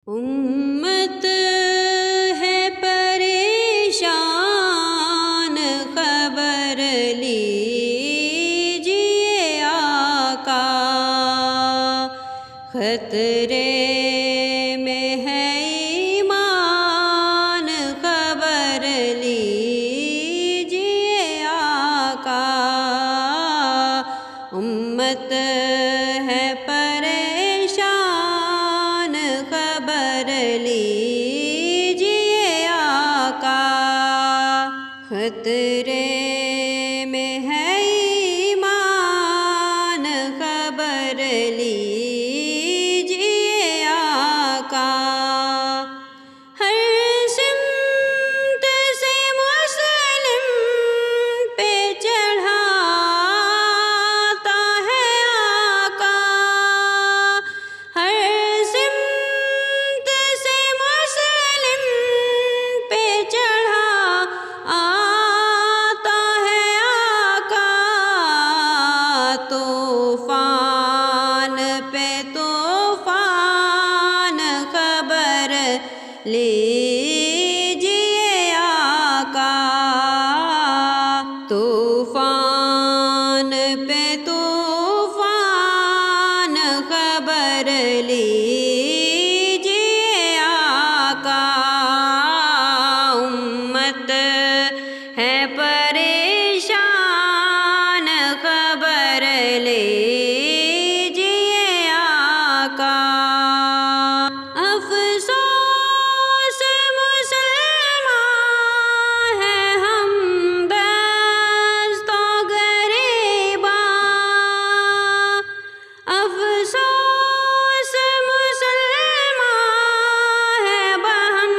امت ہے پریشان، خبر لیجیے آقا، خطرے میں ہے ایمان، خبر لیجیے آقا، امت ہے پریشان، خبر لیجیے آقا، خطرے میں ہے ایمان، خبر لیجیے آقا، ہر سمت سے مسلم پہ چڑھاتا ہے آقا، ہر سمت سے مسلم پہ چڑھاتا ہے آقا، طوفان پہ طوفان، خبر لیجیے آقا، طوفان پہ طوفان، خبر لیجیے آقا، امت ہے پریشان، خبر لیجیے آقا، افسوس مسلمان ہیں ہم دست و گریباں، افسوس مسلمان ہیں ہم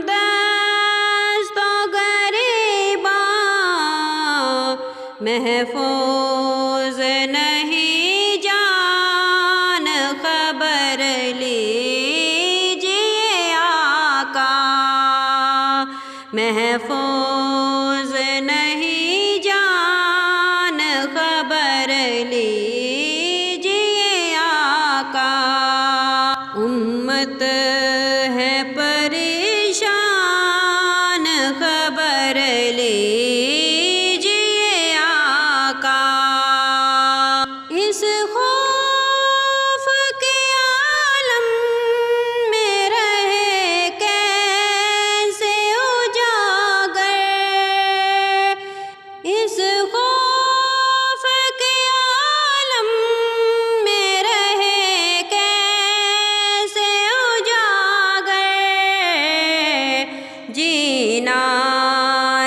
دست و گریباں، محفوظ نہیں جان، خبر لیجیے آقا، محفوظ نہیں جان، خبر لیجیے آقا، امت ہے پریشان، خبر لیجیے آقا، اس خوف کے عالم میں رہے کیسے اجاگر، اس خوف کے عالم میں رہے کیسے اجاگر، جینا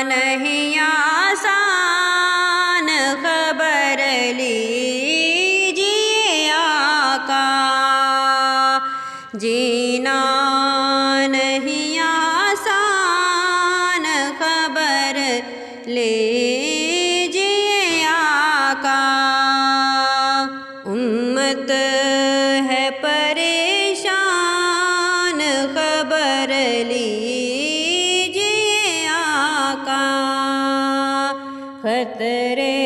نہیں آسان، خبر لیجیے آقا، جینا نہیں آسان، خبر لیجیے آقا، امت ہے پریشان، خبر لیجیے آقا، خطرے